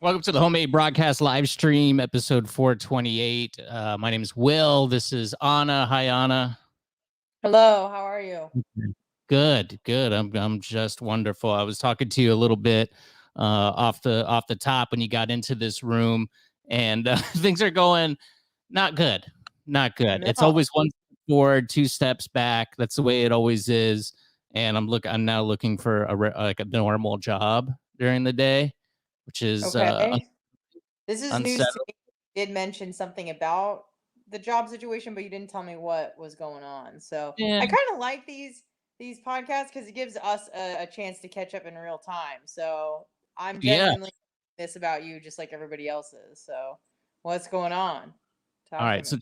Welcome to the Homemade Broadcast live stream, episode 428. My name is Will. This is Anna. Hi, Anna. Hello. How are you? Good. I'm just wonderful. I was talking to you a little bit off the top when you got into this room, and things are going not good. Not good. No. It's always one step forward, two steps back. That's the way it always is. And I'm now looking for a normal job during the day, which is Okay. This is news to unsettling. me. You did mention something about the job situation, but you didn't tell me what was going on. So Yeah. I kind of like these podcasts because it gives us a chance to catch up in real time. So I'm Yeah. genuinely this about you, just like everybody else is. So what's going on? All Talk to right. me. So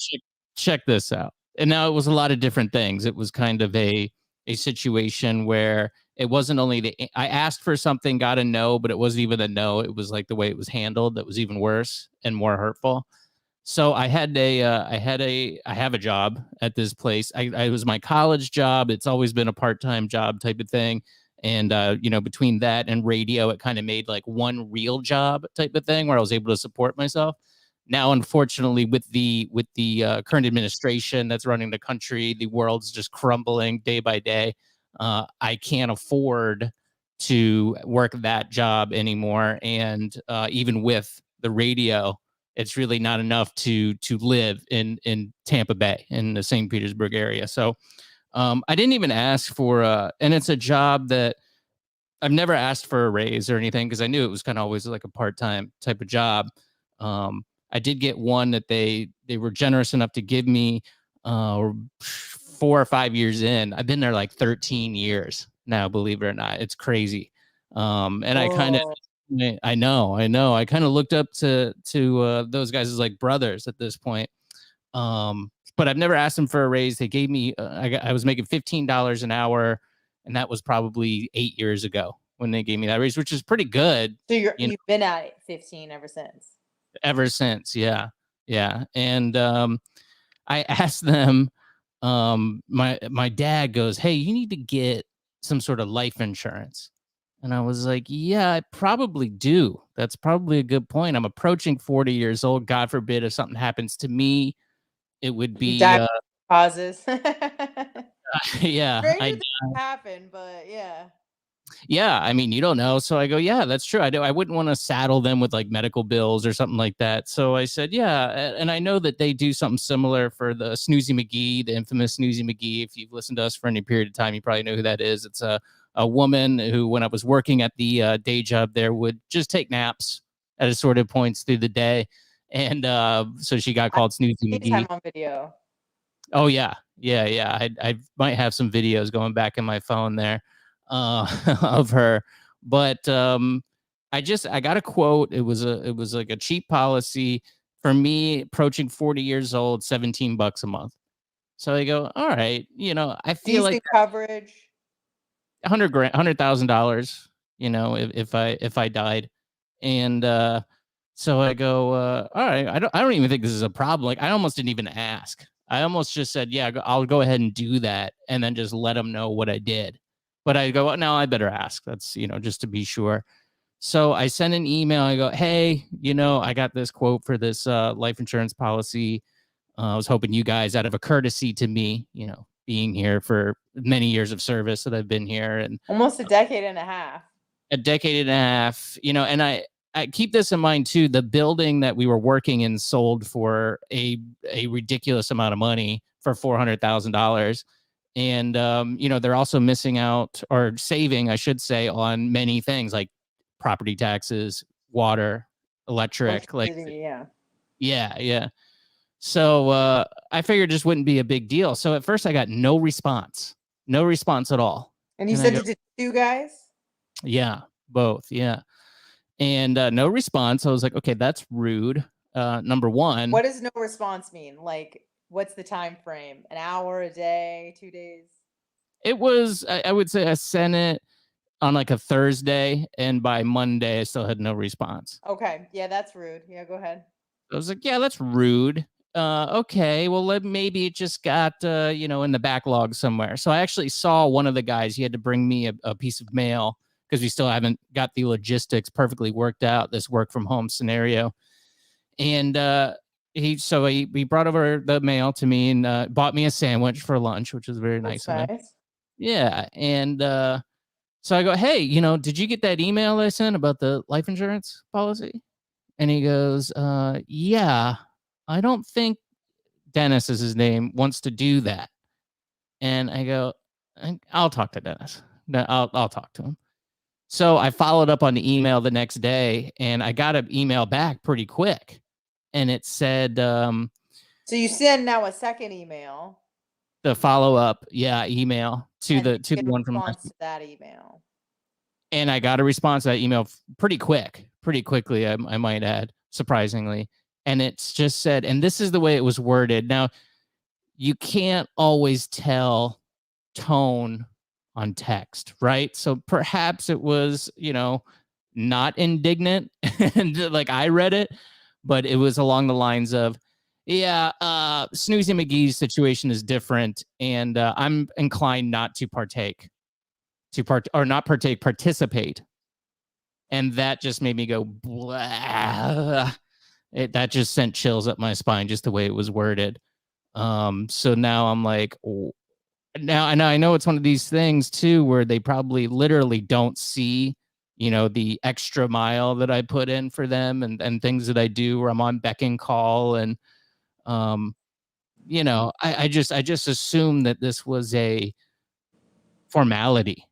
check this out. And now it was a lot of different things. It was kind of a situation where it wasn't only I asked for something, got a no, but it wasn't even a no. It was like the way it was handled that was even worse and more hurtful. So I have a job at this place. I was my college job. It's always been a part-time job type of thing. And, between that and radio, it kind of made like one real job type of thing where I was able to support myself. Now, unfortunately, with the current administration that's running the country, the world's just crumbling day by day. I can't afford to work that job anymore. And even with the radio, it's really not enough to live in Tampa Bay in the St. Petersburg area. So I didn't even ask for and it's a job that I've never asked for a raise or anything because I knew it was kind of always like a part-time type of job. I did get one that they were generous enough to give me 4 or 5 years in. I've been there like 13 years now, believe it or not. It's crazy. And I kind of I know. I kind of looked up to those guys as like brothers at this point. But I've never asked them for a raise. They gave me I was making $15 an hour, and that was probably 8 years ago when they gave me that raise, which is pretty good. So you've been at 15 ever since. Ever since, yeah. And I asked them. My dad goes, "Hey, you need to get some sort of life insurance." And I was like, yeah, I probably do. That's probably a good point. I'm approaching 40 years old. God forbid if something happens to me, it would be, Causes. yeah. Stranger things happen, but yeah. Yeah, I mean, you don't know. So I go, yeah, that's true. I wouldn't want to saddle them with like medical bills or something like that. So I said, yeah. And I know that they do something similar for the Snoozy McGee, the infamous Snoozy McGee. If you've listened to us for any period of time, you probably know who that is. It's a woman who, when I was working at the day job there, would just take naps at assorted points through the day. And so she got called Snoozy McGee. Time on video. Oh, yeah. I might have some videos going back in my phone there. Of her, but I got a quote. It was like a cheap policy for me approaching 40 years old, $17 a month. So I go, all right, I feel like coverage, $100,000, if I died. And so I go, all right, I don't even think this is a problem. Like I almost didn't even ask. I almost just said, yeah, I'll go ahead and do that, and then just let them know what I did. But I go, no, I better ask. That's, just to be sure. So I sent an email. I go, hey, I got this quote for this life insurance policy. I was hoping you guys, out of a courtesy to me, being here for many years of service that I've been here, and almost a decade and a half. And I keep this in mind too. The building that we were working in sold for a ridiculous amount of money for $400,000. And, they're also missing out, or saving, I should say, on many things like property taxes, water, electric. Yeah. So I figured it just wouldn't be a big deal. So at first I got no response at all. And you sent it to two guys? Yeah, both. Yeah. And no response. I was like, okay, that's rude. Number one. What does no response mean? Like, what's the time frame? An hour, a day, 2 days? It was, I would say I sent it on like a Thursday, and by Monday I still had no response. Okay. Yeah, that's rude. Yeah, go ahead. I was like, yeah, that's rude. Okay, well, maybe it just got, in the backlog somewhere. So I actually saw one of the guys. He had to bring me a piece of mail because we still haven't got the logistics perfectly worked out, this work from home scenario. And he brought over the mail to me and bought me a sandwich for lunch, which was very nice of him. Nice. Yeah. And so I go, hey, did you get that email I sent about the life insurance policy? And he goes, yeah, I don't think Dennis is his name, wants to do that. And I go, I'll talk to Dennis. I'll talk to him. So I followed up on the email the next day, and I got an email back pretty quick. And it said, so you send now a second email. The follow-up, email to the one from response to that email. And I got a response to that email pretty quickly, I might add, surprisingly. And it's just said, and this is the way it was worded. Now, you can't always tell tone on text, right? So perhaps it was, not indignant and like I read it, but it was along the lines of, Snoozy McGee's situation is different, and I'm inclined not to participate. And that just made me go, blah. That just sent chills up my spine, just the way it was worded. So now I'm like, now I know it's one of these things too, where they probably literally don't see, the extra mile that I put in for them and things that I do where I'm on beck and call. And, I just assumed that this was a formality.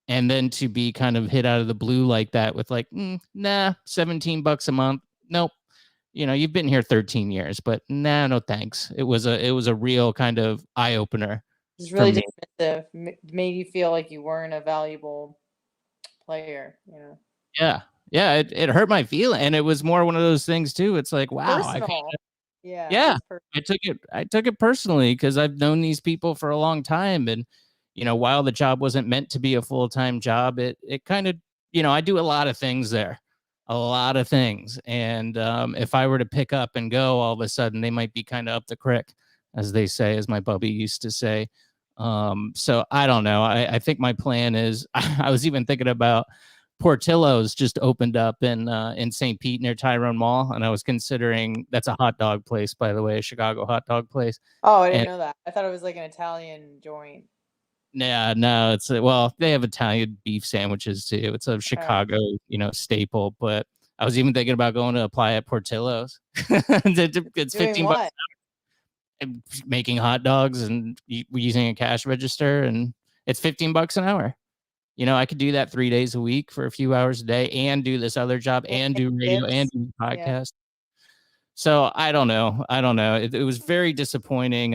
And then to be kind of hit out of the blue like that with like, nah, $17 a month. Nope. You've been here 13 years, but nah, no thanks. It was a real kind of eye opener. It's really dismissive. Made you feel like you weren't a valuable player, Yeah. It hurt my feeling, and it was more one of those things too. It's like, wow, I took it personally because I've known these people for a long time, and while the job wasn't meant to be a full-time job, it kind of, I do a lot of things there. A lot of things. And if I were to pick up and go all of a sudden, they might be kind of up the creek, as they say, as my Bubby used to say. So I don't know. I think my plan is, I was even thinking about Portillo's just opened up in St. Pete near Tyrone Mall. And I was considering, that's a hot dog place, by the way, a Chicago hot dog place. Oh, I didn't know that. I thought it was like an Italian joint. Yeah, no, they have Italian beef sandwiches too. It's a Chicago, staple. But I was even thinking about going to apply at Portillo's. It's $15 making hot dogs and using a cash register, and it's $15 an hour. I could do that 3 days a week for a few hours a day and do this other job and do radio and do podcast. Yeah. So I don't know. It was very disappointing.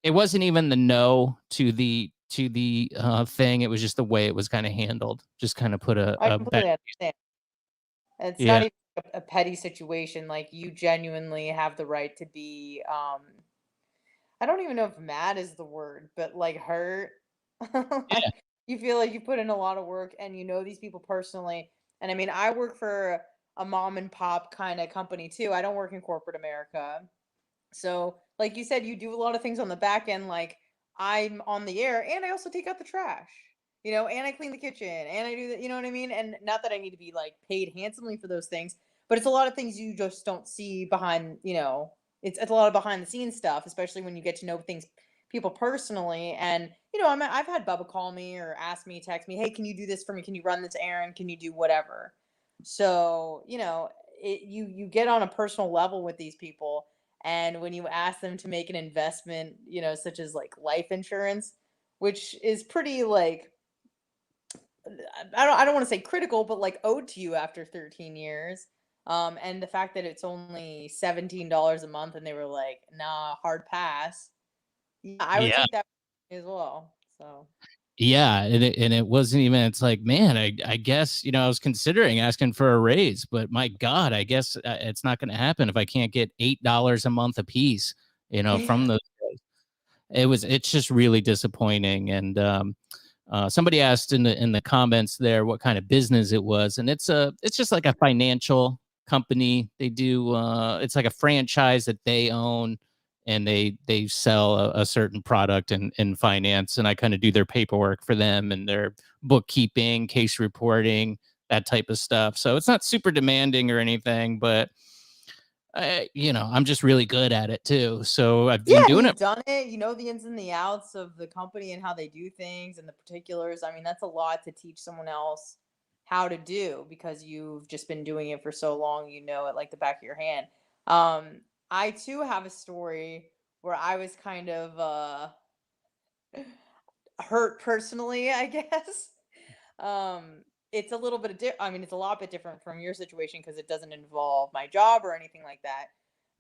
It wasn't even the no to the thing. It was just the way it was kind of handled. Just kind of put I completely understand. It's not even a petty situation. Like, you genuinely have the right to be, I don't even know if mad is the word, but like hurt. You feel like you put in a lot of work and these people personally. And I mean, I work for a mom and pop kind of company too. I don't work in corporate America. So like you said, you do a lot of things on the back end. Like, I'm on the air and I also take out the trash, and I clean the kitchen and I do that, you know what I mean? And not that I need to be like paid handsomely for those things, but it's a lot of things you just don't see behind, it's a lot of behind the scenes stuff, especially when you get to know people personally. And, I've had Bubba call me or ask me, text me, hey, can you do this for me? Can you run this errand? Can you do whatever? So, you get on a personal level with these people. And when you ask them to make an investment, such as like life insurance, which is pretty like, I don't want to say critical, but like owed to you after 13 years. And the fact that it's only $17 a month and they were like, nah, hard pass. Yeah, I would take that as well. So. Yeah, and it wasn't even, it's like, man, I guess, I was considering asking for a raise, but my God, I guess it's not going to happen if I can't get $8 a month a piece, from those guys. It's just really disappointing. And somebody asked in the comments there what kind of business it was, and it's just like a financial company. They do it's like a franchise that they own. and they sell a certain product in finance, and I kind of do their paperwork for them and their bookkeeping, case reporting, that type of stuff. So it's not super demanding or anything, but I'm just really good at it too. So I've been Yeah, and doing it. you've done it. You know the ins and the outs of the company and how they do things and the particulars. I mean, that's a lot to teach someone else how to do because you've just been doing it for so long, you know it like the back of your hand. I too have a story where I was kind of hurt personally, I guess. It's a little bit of I mean, it's a lot bit different from your situation because it doesn't involve my job or anything like that.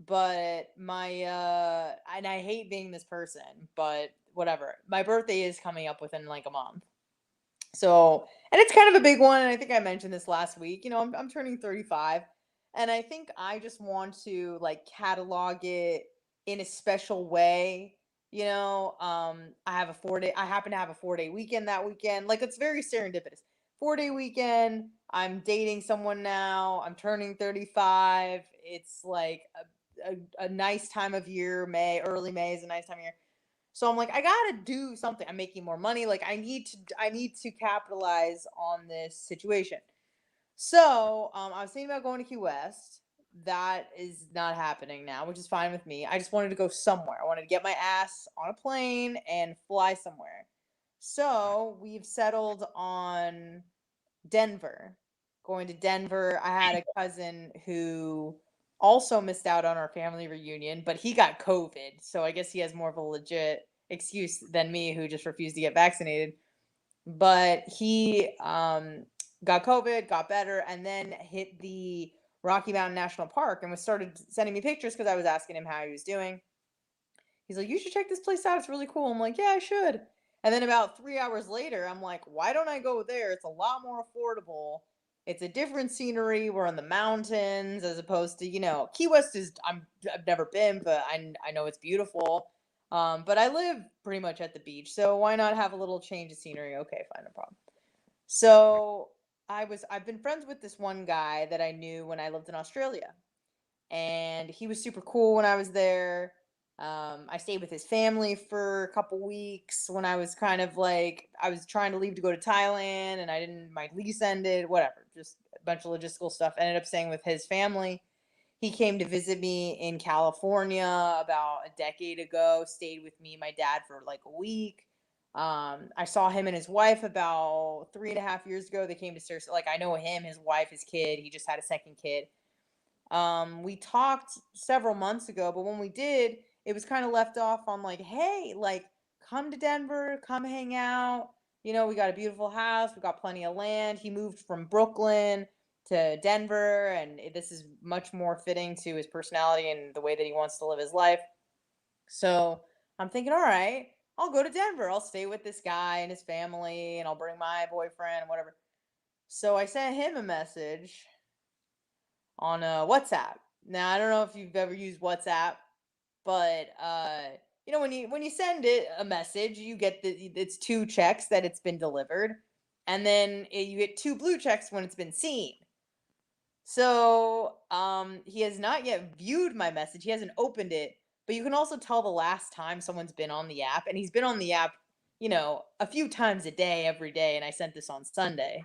But my and I hate being this person, but whatever. My birthday is coming up within like a month. So, and it's kind of a big one. And I think I mentioned this last week. I'm turning 35. And I think I just want to like catalog it in a special way. I happen to have a 4-day weekend that weekend. Like it's very serendipitous. 4-day weekend. I'm dating someone now. I'm turning 35. It's like a nice time of year. Early May is a nice time of year. So I'm like, I gotta do something. I'm making more money. Like I need to capitalize on this situation. So I was thinking about going to Key West. That is not happening now, which is fine with me. I just wanted to go somewhere. I wanted to get my ass on a plane and fly somewhere. So we've settled on Denver. Going to Denver. I had a cousin who also missed out on our family reunion, but he got COVID. So I guess he has more of a legit excuse than me, who just refused to get vaccinated. But he got COVID, got better, and then hit the Rocky Mountain National Park and was started sending me pictures because I was asking him how he was doing. He's like, you should check this place out. It's really cool. I'm like, yeah, I should. And then about 3 hours later, I'm like, why don't I go there? It's a lot more affordable. It's a different scenery. We're in the mountains as opposed to, Key West is, I've never been, but I know it's beautiful. But I live pretty much at the beach. So why not have a little change of scenery? Okay, fine, no problem. So I've been friends with this one guy that I knew when I lived in Australia, and he was super cool when I was there. I stayed with his family for a couple weeks when I was kind of like I was trying to leave to go to Thailand, and my lease ended, whatever, just a bunch of logistical stuff. Ended up staying with his family. He came to visit me in California about a decade ago, stayed with me, my dad, for like a week. I saw him and his wife about 3.5 years ago. They came to Sarasota. Like I know him, his wife, his kid. He just had a second kid. We talked several months ago, but when we did, it was kind of left off on like, hey, like come to Denver, come hang out. We got a beautiful house, we got plenty of land. He moved from Brooklyn to Denver, and this is much more fitting to his personality and the way that he wants to live his life. So I'm thinking, all right, I'll go to Denver. I'll stay with this guy and his family, and I'll bring my boyfriend and whatever. So I sent him a message on WhatsApp. Now I don't know if you've ever used WhatsApp, but when you send it a message, you get it's 2 checks that it's been delivered, and then you get 2 blue checks when it's been seen. So he has not yet viewed my message. He hasn't opened it, but you can also tell the last time someone's been on the app, and he's been on the app, a few times a day, every day. And I sent this on Sunday.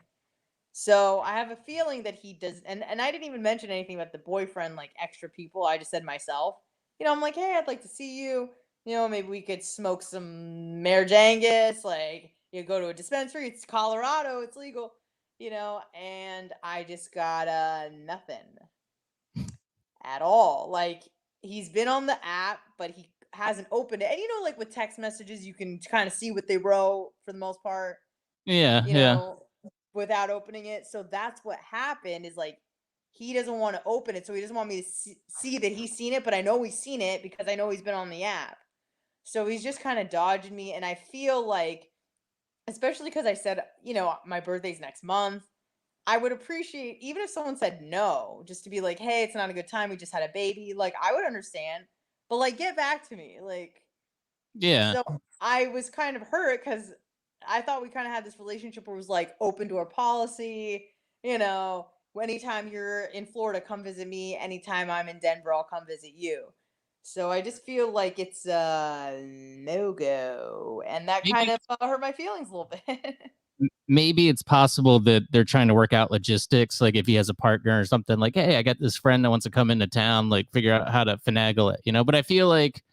So I have a feeling that he does, and I didn't even mention anything about the boyfriend, like extra people. I just said myself. I'm like, hey, I'd like to see you. Maybe we could smoke some Marjangus, like go to a dispensary. It's Colorado, it's legal. And I just got nothing at all. Like he's been on the app, but he hasn't opened it. And like with text messages, you can kind of see what they wrote for the most part Yeah, you yeah. know, without opening it. So that's what happened is like he doesn't want to open it. So he doesn't want me to see that he's seen it, but I know he's seen it because I know he's been on the app. So he's just kind of dodging me. And I feel like, especially because I said, my birthday's next month, I would appreciate, even if someone said no, just to be like, hey, it's not a good time. We just had a baby. Like, I would understand. But like, get back to me. Like, Yeah. so I was kind of hurt because I thought we kind of had this relationship where it was like open door policy, anytime you're in Florida, come visit me. Anytime I'm in Denver, I'll come visit you. So I just feel like it's a no-go, and that kind Maybe of hurt my feelings a little bit. maybe it's possible that they're trying to work out logistics. Like if he has a partner or something, like, hey, I got this friend that wants to come into town, like figure out how to finagle it, But I feel like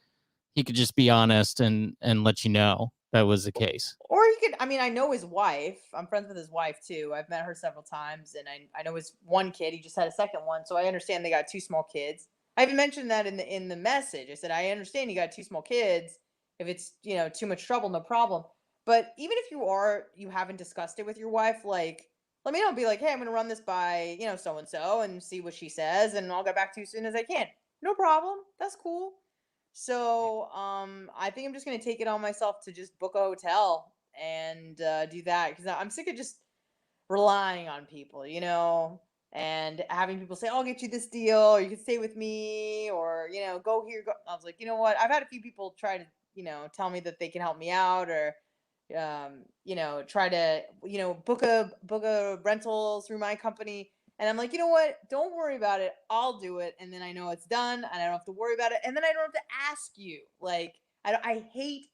he could just be honest and let you know that was the case. Or he could, I mean, I know his wife. I'm friends with his wife too. I've met her several times, and I know his one kid. He just had a second one, so I understand they got two small kids. I even mentioned that in the message. I said I understand you got two small kids. If it's too much trouble, no problem. But even if you haven't discussed it with your wife, like let me know. Be like, hey, I'm gonna run this by so and so and see what she says, and I'll get back to you as soon as I can. No problem. That's cool. So, I think I'm just gonna take it on myself to just book a hotel and do that because I'm sick of just relying on people, and having people say, "Oh, I'll get you this deal, or you can stay with me, or go here." Go. I was like, you know what? I've had a few people try to, tell me that they can help me out, or try to, book a rental through my company. And I'm like, you know what? Don't worry about it. I'll do it. And then I know it's done and I don't have to worry about it. And then I don't have to ask you. Like, I hate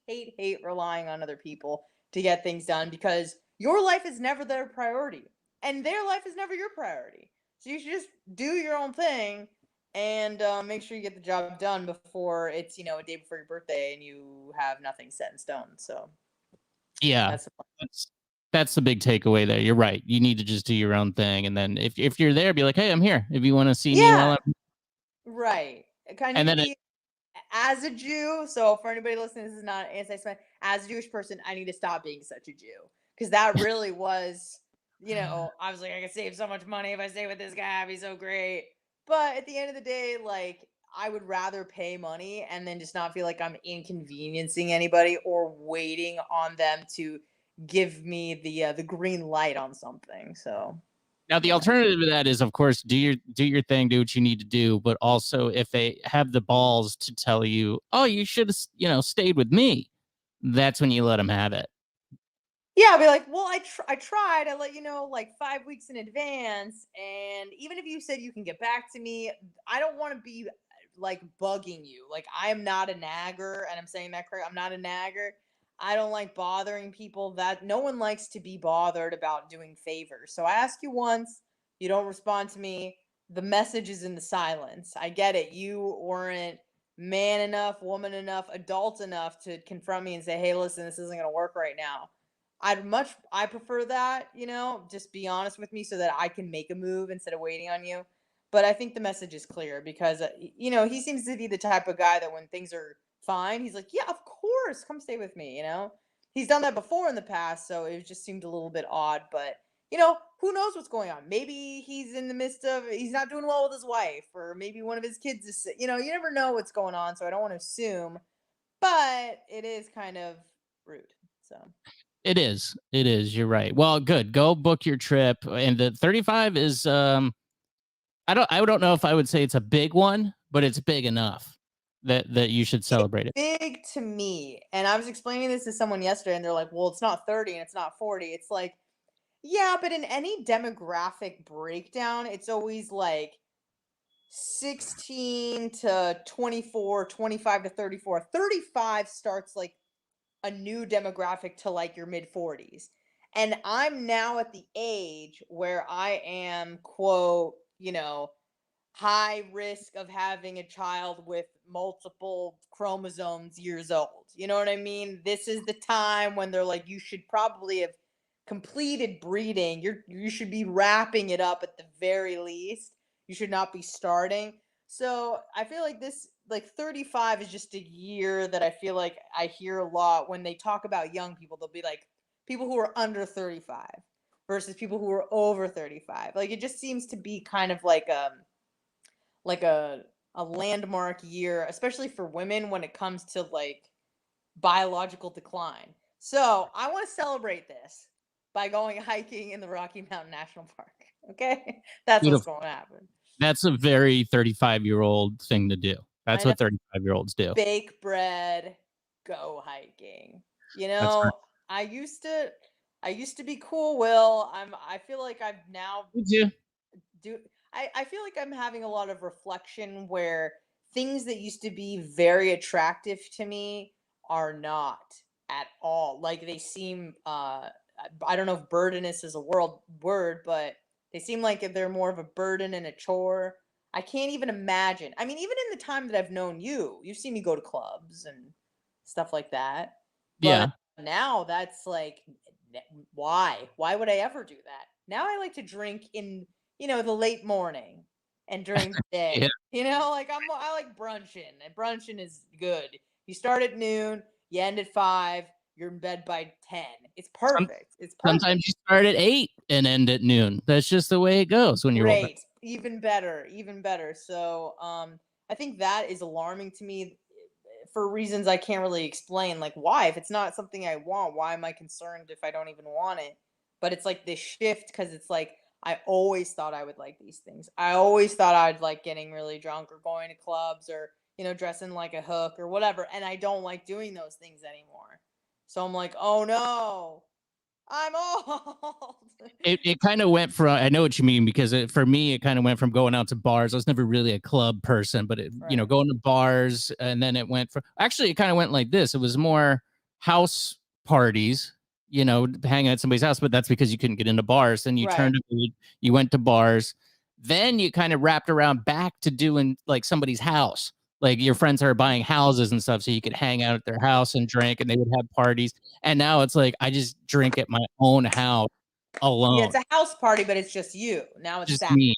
relying on other people to get things done because your life is never their priority and their life is never your priority. So you should just do your own thing and make sure you get the job done before it's, a day before your birthday and you have nothing set in stone. So Yeah, that's the plan. that's the big takeaway there. You're right. You need to just do your own thing, and then if you're there, be like, hey, I'm here. If you want to see me while Yeah, I'm, right. I need and to then be as a Jew. So for anybody listening, this is not anti-Semitic. As a Jewish person, I need to stop being such a Jew because that really was, I was like, I could save so much money if I stay with this guy. It'd be so great. But at the end of the day, like I would rather pay money and then just not feel like I'm inconveniencing anybody or waiting on them to give me the green light on something. So now the yeah. alternative to that is, of course, do your thing, do what you need to do. But also, if they have the balls to tell you, oh, you should have, stayed with me, that's when you let them have it. Yeah, I'll be like, well, I tried. I let you know like 5 weeks in advance, and even if you said you can get back to me, I don't want to be like bugging you. Like I am not a nagger, and I'm saying that correct. I'm not a nagger. I don't like bothering people. That no one likes to be bothered about doing favors. So I ask you once, you don't respond to me. The message is in the silence. I get it. You weren't man enough, woman enough, adult enough to confront me and say, "Hey, listen, this isn't going to work right now." I prefer that, just be honest with me so that I can make a move instead of waiting on you. But I think the message is clear because he seems to be the type of guy that when things are fine, he's like, "Yeah, of course, come stay with me." He's done that before in the past, so it just seemed a little bit odd, but who knows what's going on? Maybe he's in the midst of he's not doing well with his wife or maybe one of his kids is sick. You never know what's going on, so I don't want to assume, but it is kind of rude. So It is. It is. You're right. Well, good. Go book your trip. And the 35 is I don't know if I would say it's a big one, but it's big enough that you should it's celebrate it. big to me. And I was explaining this to someone yesterday, and they're like, well, it's not 30 and it's not 40. It's like, yeah, but in any demographic breakdown, it's always like 16 to 24, 25 to 34. 35 starts like a new demographic to like your mid 40s. And I'm now at the age where I am, quote, high risk of having a child with multiple chromosomes years old. You know what I mean? This is the time when they're like, you should probably have completed breeding. You should be wrapping it up at the very least. You should not be starting. So I feel like this like 35 is just a year that I feel like I hear a lot when they talk about young people. They'll be like people who are under 35 versus people who are over 35. Like it just seems to be kind of like a landmark year, especially for women when it comes to like biological decline. So I want to celebrate this by going hiking in the Rocky Mountain National Park. Okay, that's what's Beautiful. going to happen. That's a very 35-year-old thing to do. That's I know. what 35-year-olds do. Bake bread, go hiking. That's right. I used to be cool, Will. I feel like I've now Me too. do I feel like I'm having a lot of reflection where things that used to be very attractive to me are not at all. Like they seem I don't know if burdenous is a word, but they seem like they're more of a burden and a chore. I can't even imagine. I mean, even in the time that I've known you, you've seen me go to clubs and stuff like that. But Yeah. now that's like, why? Why would I ever do that? Now I like to drink in, the late morning and during the Yeah. day. Like I like brunching, and brunching is good. You start at noon, you end at 5, you're in bed by 10. It's Some, perfect. It's perfect. sometimes you start at 8 and end at noon. That's just the way it goes when you're older. Great. Even better. Even better. So, I think that is alarming to me for reasons I can't really explain. Like, why? If it's not something I want, why am I concerned if I don't even want it? But it's like this shift because it's like I always thought I would like these things. I always thought I'd like getting really drunk or going to clubs or, dressing like a hook or whatever. And I don't like doing those things anymore. So I'm like, oh no, I'm old. It kind of went from, I know what you mean, because for me, it kind of went from going out to bars. I was never really a club person, but Right. going to bars, and then it went from, actually, it kind of went like this. It was more house parties, hanging at somebody's house, but that's because you couldn't get into bars. Then you Right. turned, you went to bars. Then you kind of wrapped around back to doing like somebody's house. Like your friends are buying houses and stuff, so you could hang out at their house and drink, and they would have parties. And now it's like I just drink at my own house Yeah, alone, it's a house party, but it's just you. Now it's just that. me.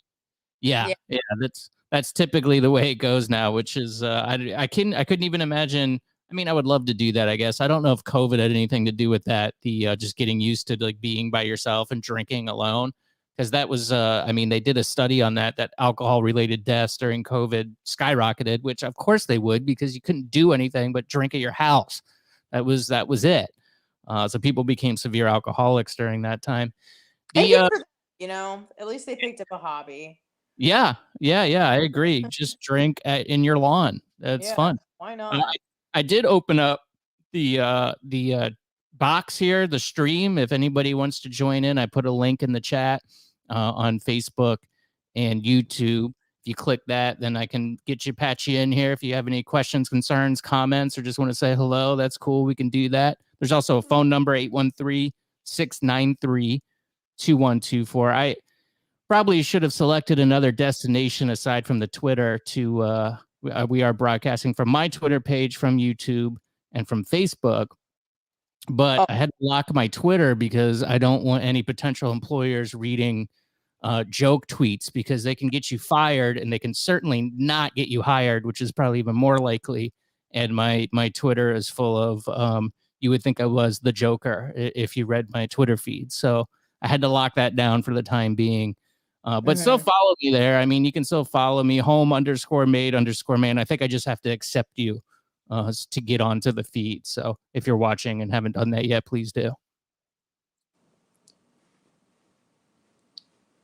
Yeah, Yeah. yeah, that's typically the way it goes now, which is I couldn't even imagine. I mean, I would love to do that, I guess. I don't know if COVID had anything to do with that, the just getting used to like being by yourself and drinking alone, because that was I mean, they did a study on that alcohol related deaths during COVID skyrocketed, which of course they would, because you couldn't do anything but drink at your house. That was it. So people became severe alcoholics during that time. Hey, The good for them, at least they picked up a hobby. Yeah, yeah, yeah, I agree. Just drink in your lawn. That's Yeah, fun. why I not? I did open up the box here, the stream. If anybody wants to join in, I put a link in the chat on Facebook and YouTube. If you click that, then I can patch you in here. If you have any questions, concerns, comments, or just want to say hello, that's cool. We can do that. There's also a phone number, 813-693-2124. I probably should have selected another destination aside from the Twitter to we are broadcasting from my Twitter page, from YouTube, and from Facebook. But Oh, I had to lock my Twitter because I don't want any potential employers reading joke tweets, because they can get you fired and they can certainly not get you hired, which is probably even more likely. And my Twitter is full of you would think I was the Joker if you read my Twitter feed. So I had to lock that down for the time being. But still mhm. follow me there. I mean, you can still follow me, home_made_man. I think I just have to accept you to get onto the feed. So if you're watching and haven't done that yet, please do.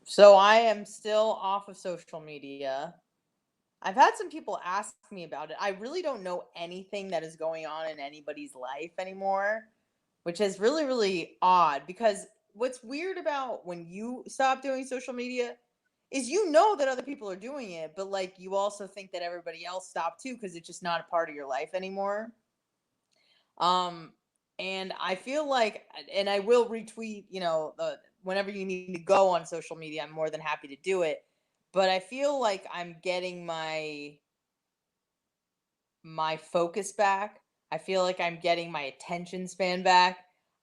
So I am still off of social media. I've had some people ask me about it. I really don't know anything that is going on in anybody's life anymore, which is really, really odd because what's weird about when you stop doing social media is that other people are doing it, but like you also think that everybody else stopped too because it's just not a part of your life anymore. Um, and I feel like, and I will retweet, whenever you need to go on social media, I'm more than happy to do it. But I feel like I'm getting my focus back. I feel like I'm getting my attention span back.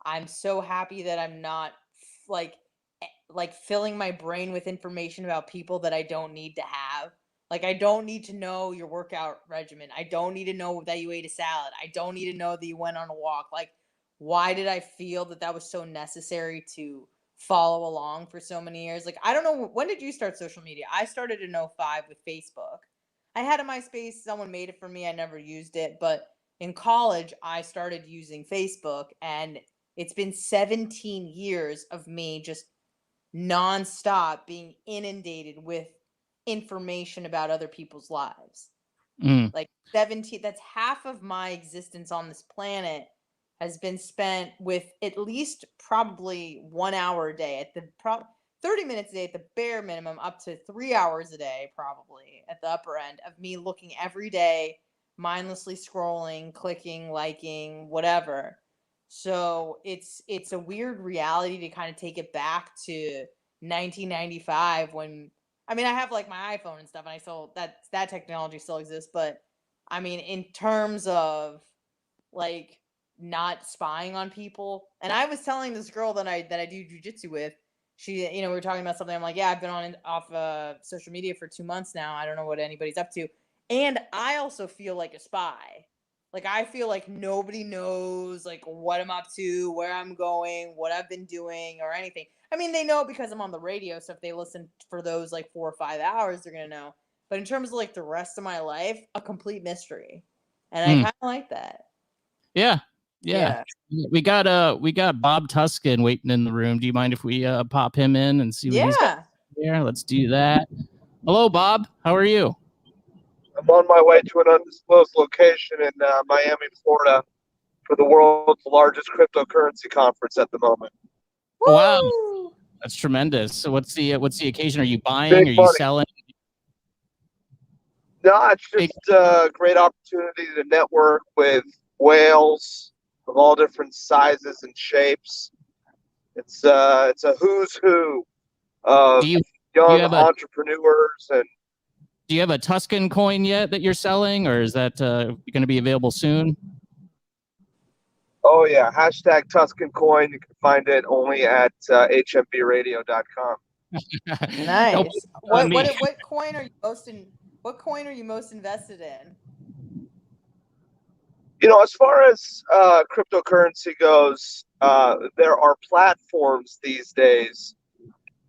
I'm so happy that I'm not like like filling my brain with information about people that I don't need to have. Like I don't need to know your workout regimen. I don't need to know that you ate a salad. I don't need to know that you went on a walk. Like why did I feel that that was so necessary to follow along for so many years? Like I don't know, when did you start social media? I started in '05 with Facebook. I had a MySpace, someone made it for me. I never used it, but in college I started using Facebook, and it's been 17 years of me just nonstop being inundated with information about other people's lives. Mm. Like 17, that's half of my existence on this planet has been spent with at least probably 1 hour a day. 30 minutes a day at the bare minimum, up to 3 hours a day, probably at the upper end, of me looking every day, mindlessly scrolling, clicking, liking, whatever. So it's a weird reality to kind of take it back to 1995 when, I mean, I have like my iPhone and stuff, and I still, that technology still exists, but I mean, in terms of like not spying on people. And I was telling this girl that I do jujitsu with, she, we were talking about something. I'm like, yeah, I've been on off social media for 2 months now. I don't know what anybody's up to. And I also feel like a spy. Like, I feel like nobody knows like what I'm up to, where I'm going, what I've been doing, or anything. I mean, they know because I'm on the radio, so if they listen for those like 4 or 5 hours, they're gonna know. But in terms of like the rest of my life, a complete mystery. And I kind of like that. Yeah. We got Bob Tuskin waiting in the room. Do you mind if we pop him in and see what he's got there? Let's do that. Hello, Bob. How are you? I'm on my way to an undisclosed location in Miami, Florida, for the world's largest cryptocurrency conference at the moment. Woo! Wow, that's tremendous. So what's the occasion? Are you buying? Big are you money. Selling? No, it's just a great opportunity to network with whales of all different sizes and shapes. It's a who's who of young entrepreneurs. And do you have a Tuskin coin yet that you're selling, or is that going to be available soon? Oh yeah, hashtag Tuskin coin. You can find it only at HMBradio.com. Nice. What coin are you most invested in? As far as cryptocurrency goes, there are platforms these days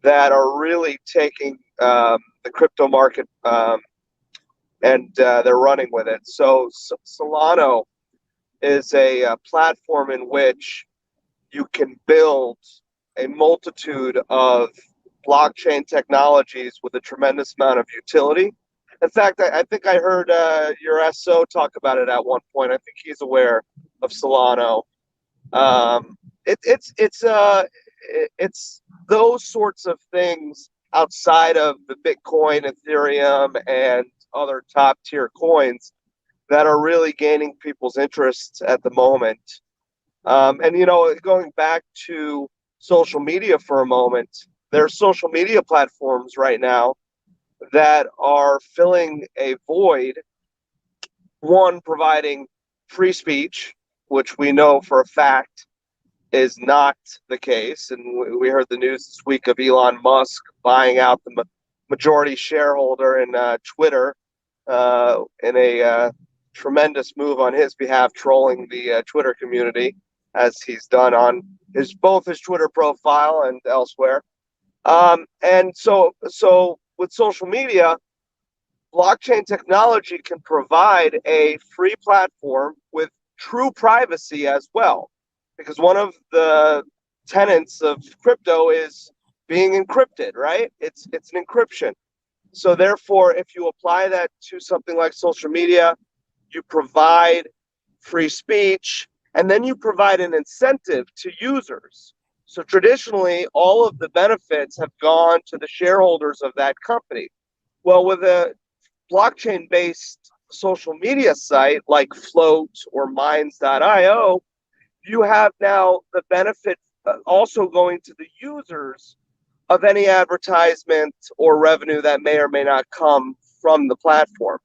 that are really taking the crypto market and they're running with it. So Solano is a platform in which you can build a multitude of blockchain technologies with a tremendous amount of utility. In fact, I think I heard your SO talk about it at one point. I think he's aware of Solano. It's those sorts of things outside of the Bitcoin, Ethereum, and other top tier coins that are really gaining people's interest at the moment. And going back to social media for a moment, there are social media platforms right now that are filling a void, one providing free speech, which we know for a fact is not the case. And we heard the news this week of Elon Musk buying out the majority shareholder in Twitter in a tremendous move on his behalf, trolling the Twitter community, as he's done on both his Twitter profile and elsewhere. And so with social media, blockchain technology can provide a free platform with true privacy as well, because one of the tenets of crypto is being encrypted, right? It's an encryption. So therefore, if you apply that to something like social media, you provide free speech, and then you provide an incentive to users. So traditionally, all of the benefits have gone to the shareholders of that company. Well, with a blockchain-based social media site like Float or Minds.io, you have now the benefit also going to the users of any advertisement or revenue that may or may not come from the platform.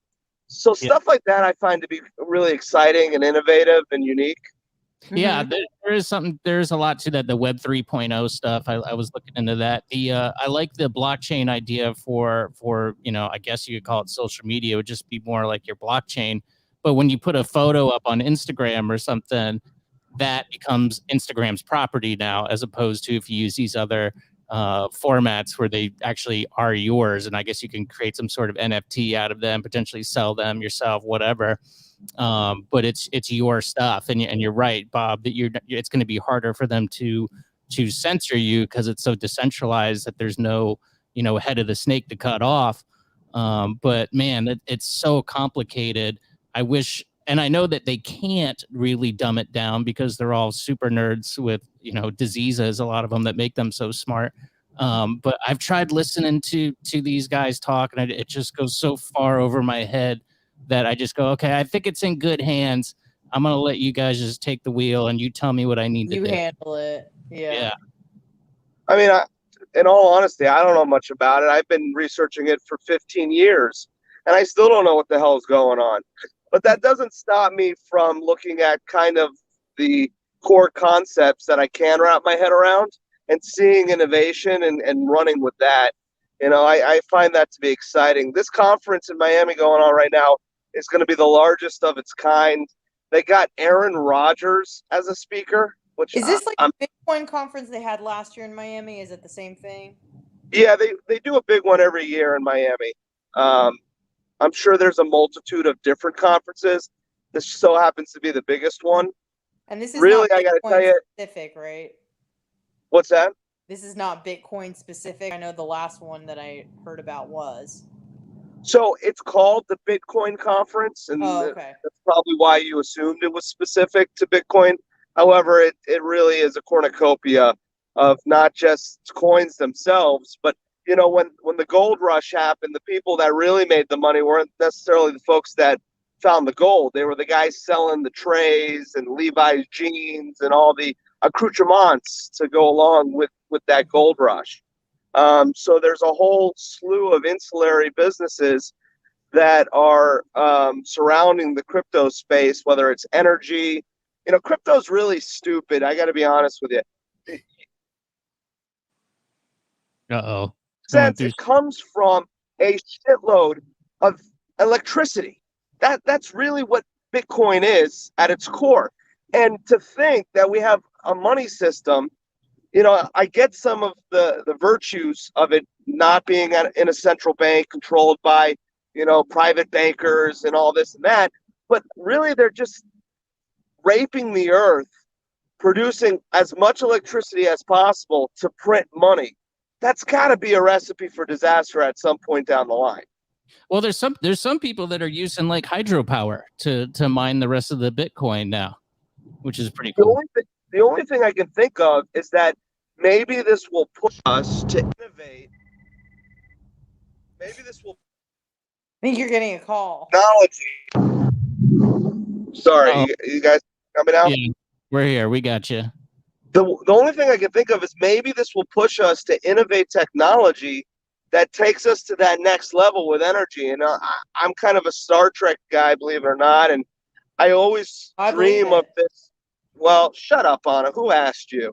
So stuff like that I find to be really exciting and innovative and unique. Yeah, there's a lot to that, the Web 3.0 stuff. I was looking into that. I like the blockchain idea for I guess you could call it social media. It would just be more like your blockchain. But when you put a photo up on Instagram or something, that becomes Instagram's property now, as opposed to if you use these other formats where they actually are yours. And I guess you can create some sort of NFT out of them, potentially sell them yourself, whatever. But it's your stuff, and you're right, Bob, that it's going to be harder for them to censor you because it's so decentralized that there's no head of the snake to cut off. But man, it's so complicated. I wish, and I know that they can't really dumb it down because they're all super nerds with diseases, a lot of them, that make them so smart. But I've tried listening to these guys talk, and it just goes so far over my head that I just go, okay, I think it's in good hands. I'm going to let you guys just take the wheel and you tell me what I need to do. You handle it. Yeah. I mean, in all honesty, I don't know much about it. I've been researching it for 15 years, and I still don't know what the hell is going on. But that doesn't stop me from looking at kind of the core concepts that I can wrap my head around and seeing innovation and running with that. I find that to be exciting. This conference in Miami going on right now is going to be the largest of its kind. They got Aaron Rodgers as a speaker, which is this like the Bitcoin conference they had last year in Miami? Is it the same thing? Yeah, they do a big one every year in Miami. I'm sure there's a multitude of different conferences. This so happens to be the biggest one. And this is really, not I got to tell Bitcoin you, specific, right? What's that? This is not Bitcoin specific. I know the last one that I heard about was. So it's called the Bitcoin conference, and okay. that's probably why you assumed it was specific to Bitcoin. However, it really is a cornucopia of not just coins themselves, but when the gold rush happened, the people that really made the money weren't necessarily the folks that found the gold. They were the guys selling the trays and Levi's jeans and all the accoutrements to go along with that gold rush. So there's a whole slew of ancillary businesses that are surrounding the crypto space, whether it's energy. Crypto's really stupid. I got to be honest with you. Uh-oh. Since it comes from a shitload of electricity. That's really what Bitcoin is at its core. And to think that we have a money system, I get some of the virtues of it not being in a central bank controlled by, private bankers and all this and that. But really, they're just raping the earth, producing as much electricity as possible to print money. That's got to be a recipe for disaster at some point down the line. Well, there's some people that are using like hydropower to mine the rest of the Bitcoin now, which is pretty cool. The only thing I can think of is that maybe this will push us to innovate. Maybe this will. I think you're getting a call. Technology. Sorry, you guys coming out? Yeah, we're here. We got you. The only thing I can think of is maybe this will push us to innovate technology that takes us to that next level with energy. And I'm kind of a Star Trek guy, believe it or not, and I always dream of this. Well, shut up, Anna. Who asked you?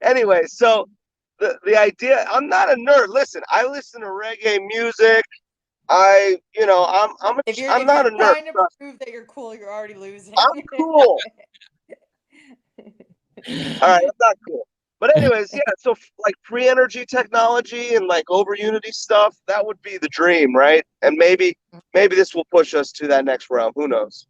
Anyway, so the idea. I'm not a nerd. Listen, I listen to reggae music. I'm not a nerd. If you're trying to prove that you're cool, you're already losing. I'm cool. All right, I'm not cool. But anyways, yeah, so like pre-energy technology and like over Unity stuff, that would be the dream, right? And maybe this will push us to that next realm. Who knows?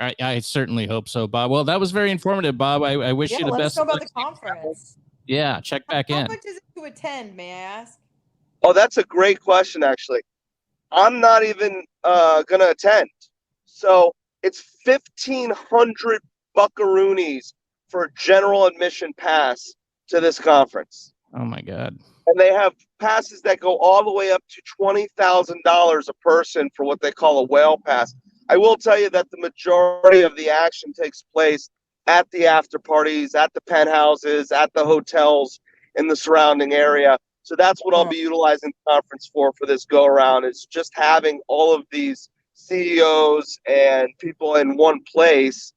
I certainly hope so, Bob. Well, that was very informative, Bob. I wish you the best. Let us know about the conference. Yeah, check back in. How much is it to attend, may I ask? Oh, that's a great question, actually. I'm not even going to attend. So it's 1,500 buckaroonies for a general admission pass to this conference. Oh, my God. And they have passes that go all the way up to $20,000 a person for what they call a whale pass. I will tell you that the majority of the action takes place at the after parties, at the penthouses, at the hotels in the surrounding area. So that's what I'll be utilizing the conference for this go around, is just having all of these CEOs and people in one place.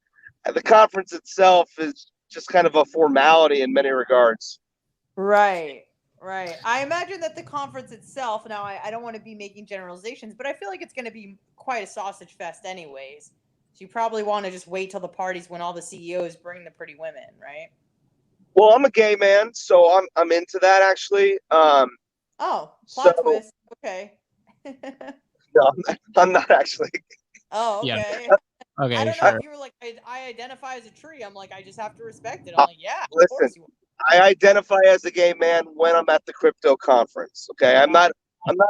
And the conference itself is just kind of a formality in many regards. Right. I imagine that the conference itself, now I don't want to be making generalizations, but I feel like it's going to be quite a sausage fest anyways. So you probably want to just wait till the parties when all the CEOs bring the pretty women, right? Well, I'm a gay man, so I'm into that actually. Plot twist. Okay. No, I'm not actually. Oh, okay. Yeah. Okay, I don't know if you were like, I identify as a tree. I'm like, I just have to respect it. I'm like, yeah. Listen, of course you I identify as a gay man when I'm at the crypto conference. Okay, I'm not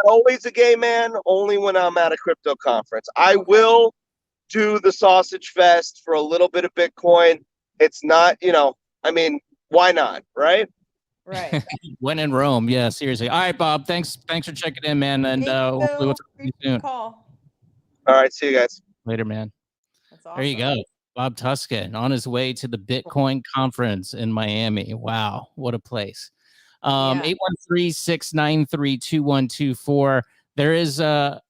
always a gay man. Only when I'm at a crypto conference. I will do the sausage fest for a little bit of Bitcoin. It's not, I mean, why not, right? Right. When in Rome, yeah, seriously. All right, Bob. Thanks for checking in, man. And Thank you. hopefully we'll talk to you Appreciate the soon. call. All right, see you guys later, man. That's awesome. There you go. Bob Tuskin on his way to the Bitcoin conference in Miami. Wow, what a place. 813-693-2124. There is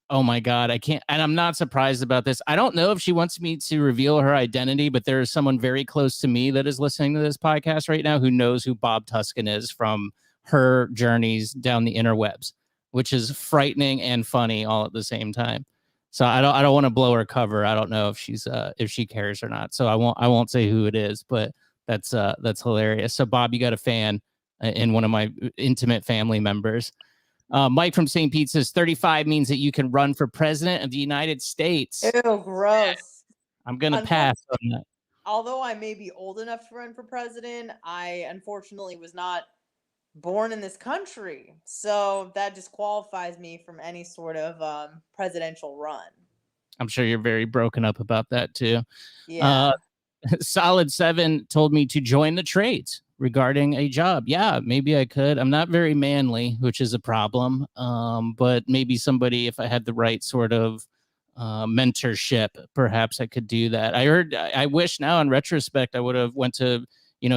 oh my God, I can't, and I'm not surprised about this. I don't know if she wants me to reveal her identity, but there is someone very close to me that is listening to this podcast right now who knows who Bob Tuskin is from her journeys down the interwebs, which is frightening and funny all at the same time. So I don't want to blow her cover. I don't know if she's if she cares or not. So I won't say who it is, but that's hilarious. So Bob, you got a fan in one of my intimate family members. Mike from St. Pete says 35 means that you can run for president of the United States. Ew, gross. I'm going to pass on that. Although I may be old enough to run for president, I unfortunately was not born in this country. So that disqualifies me from any sort of presidential run. I'm sure you're very broken up about that too. Yeah. Solid 7 told me to join the trades regarding a job. Yeah, maybe I could. I'm not very manly, which is a problem. But maybe somebody, if I had the right sort of mentorship, perhaps I could do that. I wish now in retrospect, I would have went to,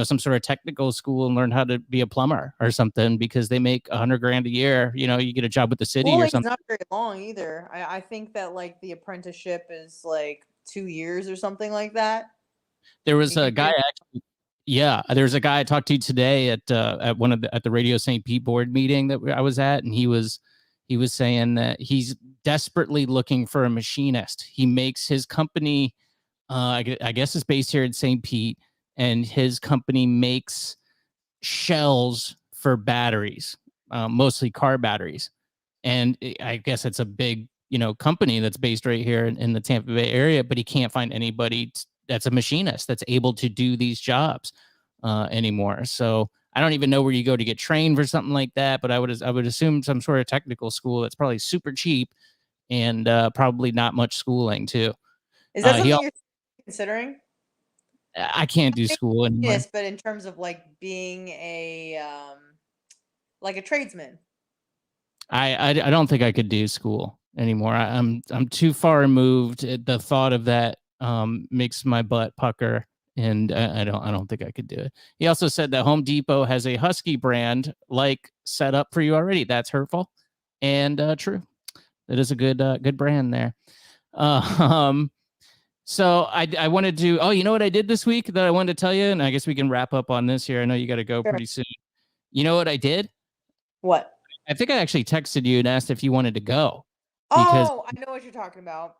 some sort of technical school and learned how to be a plumber or something, because they make $100,000 a year. You get a job with the city or something. It's not very long either. I think that like the apprenticeship is like 2 years or something like that. There was a guy actually. Yeah, there's a guy I talked to today at the Radio St. Pete board meeting that I was at, and he was saying that he's desperately looking for a machinist. He makes his company, I guess it's based here in St. Pete, and his company makes shells for batteries, mostly car batteries. And I guess it's a big, company that's based right here in the Tampa Bay area, but he can't find anybody that's a machinist that's able to do these jobs anymore. So I don't even know where you go to get trained for something like that, but I would assume some sort of technical school that's probably super cheap and probably not much schooling too. Is that something you're considering? I can't do school anymore. Yes, but in terms of like being a like a tradesman. I don't think I could do school anymore. I'm too far removed. The thought of that makes my butt pucker, and I don't think I could do it. He also said that Home Depot has a Husky brand like set up for you already. That's hurtful and true. It is a good brand there. So I wanted to. Oh, you know what I did this week that I wanted to tell you, and I guess we can wrap up on this here. I know you got to go pretty soon. You know what I did? What? I think I actually texted you and asked if you wanted to go. Oh, I know what you're talking about.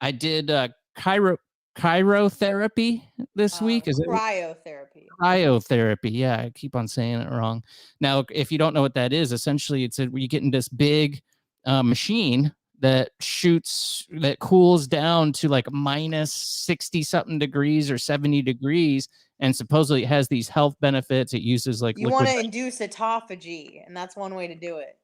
I did cryotherapy this week. Is it cryotherapy? Cryotherapy. Yeah, I keep on saying it wrong. Now, if you don't know what that is, essentially it's you get in this big machine that cools down to like minus 60 something degrees or 70 degrees. And supposedly it has these health benefits. It uses like you want to induce autophagy, and that's one way to do it.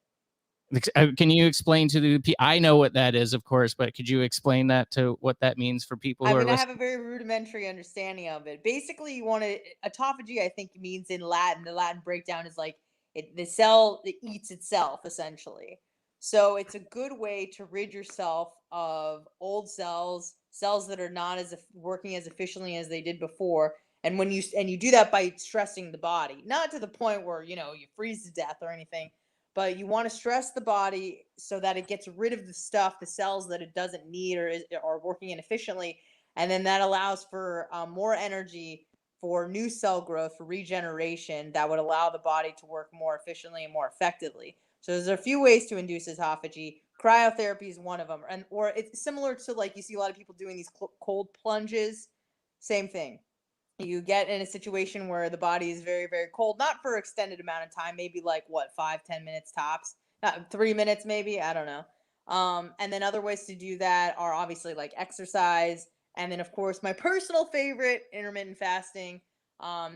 Can you explain to the I know what that is, of course, but could you explain that to what that means for people who are listening? I have a very rudimentary understanding of it. Basically, you want to autophagy, I think means in Latin. The Latin breakdown is like the cell that eats itself, essentially. So it's a good way to rid yourself of old cells that are not as working as efficiently as they did before. And when you do that by stressing the body, not to the point where, you freeze to death or anything, but you want to stress the body so that it gets rid of the cells that it doesn't need or are working inefficiently. And then that allows for more energy for new cell growth, for regeneration that would allow the body to work more efficiently and more effectively. So there's a few ways to induce autophagy. Cryotherapy is one of them. Or it's similar to like you see a lot of people doing these cold plunges. Same thing. You get in a situation where the body is very, very cold, not for extended amount of time, maybe like 5-10 minutes tops, not 3 minutes, maybe, I don't know. And then other ways to do that are obviously like exercise. And then of course, my personal favorite, intermittent fasting.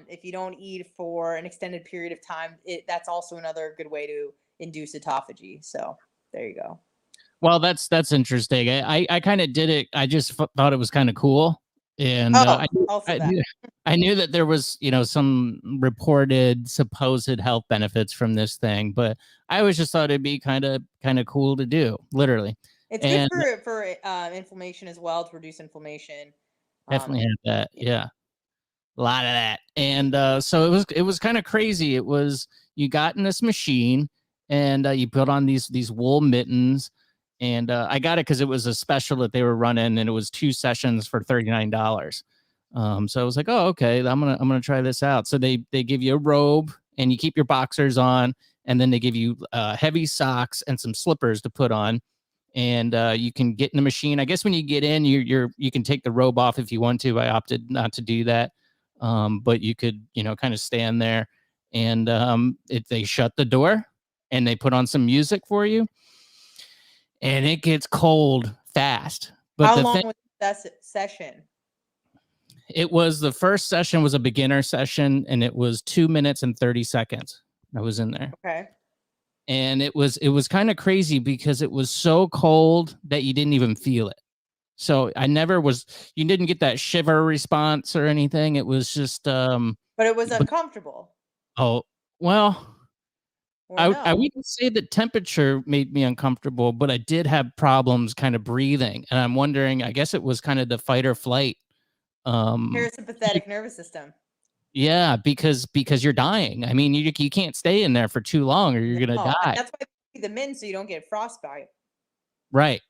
If you don't eat for an extended period of time, that's also another good way to induce autophagy. So there you go. Well, that's interesting. I kind of did it. I just thought it was kind of cool. And also I that. knew, I knew that there was, some reported supposed health benefits from this thing, but I always just thought it'd be kind of cool to do, literally. It's And good for inflammation as well, to reduce inflammation. definitely had that. Yeah. Yeah. A lot of that. And so it was kind of crazy. It was, you got in this machine and you put on these wool mittens, and I got it because it was a special that they were running, and it was 2 sessions for $39. So I was like, oh, okay, I'm gonna try this out. So they give you a robe and you keep your boxers on, and then they give you heavy socks and some slippers to put on, and you can get in the machine. I guess when you get in, you can take the robe off if you want to. I opted not to do that, but you could kind of stand there, and they shut the door and they put on some music for you, and it gets cold fast. But how long was that session? It was, the first session was a beginner session, and it was 2 minutes and 30 seconds. I was in there. Okay. And it was kind of crazy because it was so cold that you didn't even feel it. So you didn't get that shiver response or anything. It was just but it was uncomfortable. Oh, well, I No? wouldn't say that temperature made me uncomfortable, but I did have problems kind of breathing. And I'm wondering, I guess it was kind of the fight or flight. Parasympathetic nervous system. Yeah, because you're dying. I mean, you can't stay in there for too long or you're gonna die. That's why they put them in, so you don't get frostbite. Right.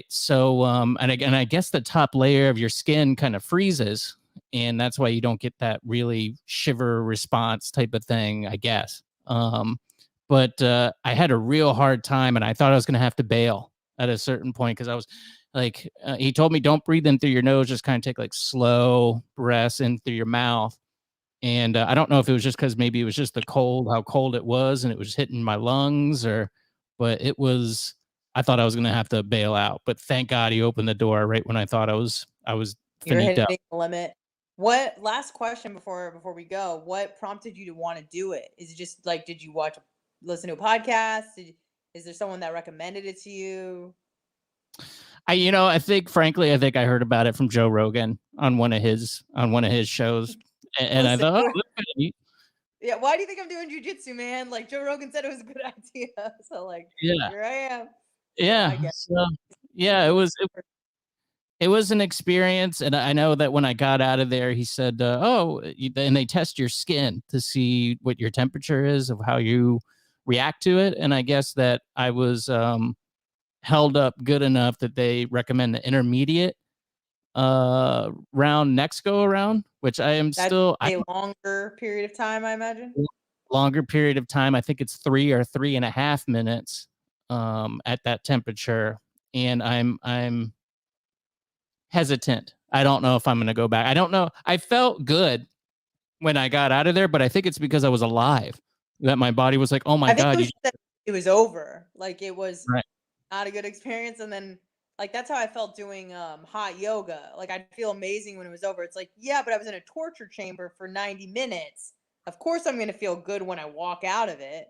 So and I guess the top layer of your skin kind of freezes, and that's why you don't get that really shiver response type of thing, I guess. But I had a real hard time, and I thought I was gonna have to bail at a certain point, because I was like, he told me, don't breathe in through your nose, just kind of take like slow breaths in through your mouth. And I don't know if it was just because maybe it was just how cold it was, and it was hitting my lungs, but I thought I was going to have to bail out. But thank God he opened the door right when I thought I was You're finito. hitting the limit. What, last question before we go, what prompted you to want to do it? Is it just like, did you listen to a podcast? Is there someone that recommended it to you? I think, frankly, I heard about it from Joe Rogan on one of his shows. And I thought, yeah, why do you think I'm doing jujitsu, man? Like, Joe Rogan said it was a good idea. So, like, yeah, here I am. yeah. So, yeah, it was an experience. And I know that when I got out of there, he said, and they test your skin to see what your temperature is, of how you react to it. And I guess that I was held up good enough that they recommend the intermediate round next go around, which I am still a longer period of time, I imagine. Longer period of time. I think it's 3 or 3.5 minutes at that temperature, and I'm hesitant. I don't know if I'm going to go back. I don't know. I felt good when I got out of there, but I think it's because I was alive, that my body was like, oh my God. It was over. Like, it was right. Not a good experience. And then, like, that's how I felt doing hot yoga. Like, I'd feel amazing when it was over. It's like, yeah, but I was in a torture chamber for 90 minutes. Of course I'm going to feel good when I walk out of it.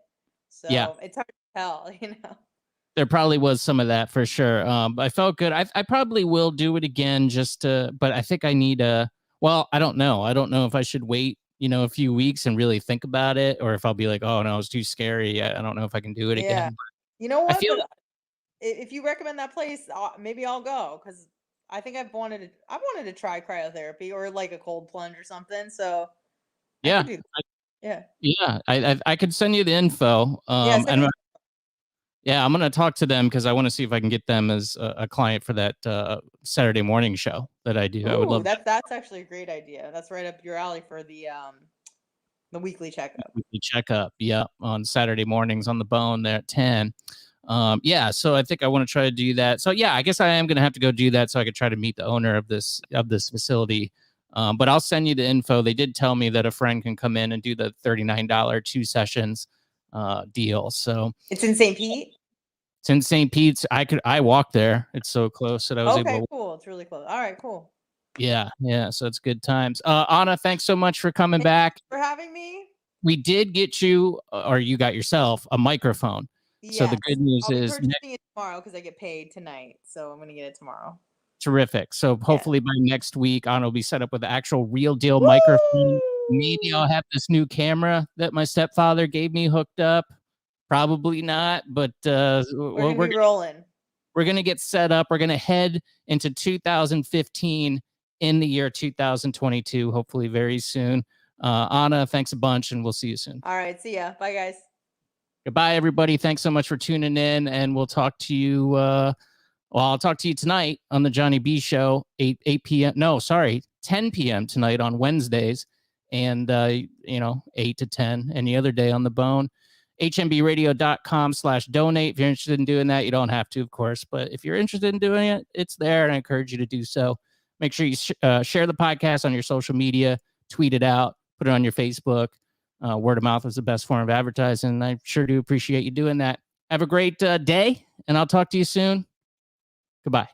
So it's hard to tell, There probably was some of that for sure. I felt good. I probably will do it again, but I think I need I don't know. I don't know if I should wait, a few weeks and really think about it, or if I'll be like, oh no, it's too scary. I don't know if I can do it again. You know what? If you recommend that place, maybe I'll go, because I think I wanted to try cryotherapy or like a cold plunge or something. So yeah, I could send you the info. I'm gonna talk to them, because I want to see if I can get them as a client for that Saturday morning show that I do. Ooh, I would love that's actually a great idea. That's right up your alley for the weekly checkup. Weekly checkup, yeah, on Saturday mornings on the Bone there at 10. So I think I want to try to do that. So yeah, I guess I am going to have to go do that so I could try to meet the owner of this facility. But I'll send you the info. They did tell me that a friend can come in and do the $39 2 sessions deal. So it's in St. Pete. It's in St. Pete's. I walked there. It's so close that I was able to. Cool. It's really close. All right, cool. Yeah. So it's good times. Anna, thanks so much for coming back. For having me. We did get you, or you got yourself, a microphone. Yes. So the good news is purchasing it tomorrow, because I get paid tonight. So I'm going to get it tomorrow. Terrific. So hopefully by next week, Anna will be set up with the actual real deal microphone. Maybe I'll have this new camera that my stepfather gave me hooked up. Probably not, but we're gonna be rolling. We're gonna get set up. We're gonna head into 2015 in the year 2022. Hopefully very soon. Anna, thanks a bunch, and we'll see you soon. All right, see ya. Bye, guys. Goodbye, everybody. Thanks so much for tuning in, and we'll talk to you. I'll talk to you tonight on the Johnny B Show, 8 p.m. No, sorry, 10 p.m. tonight on Wednesdays, and 8 to 10 any other day on the bone. HMBradio.com/donate. If you're interested in doing that, you don't have to, of course, but if you're interested in doing it, it's there, and I encourage you to do so. Make sure you share the podcast on your social media, tweet it out, put it on your Facebook. Word of mouth is the best form of advertising, and I sure do appreciate you doing that. Have a great day, and I'll talk to you soon. Goodbye.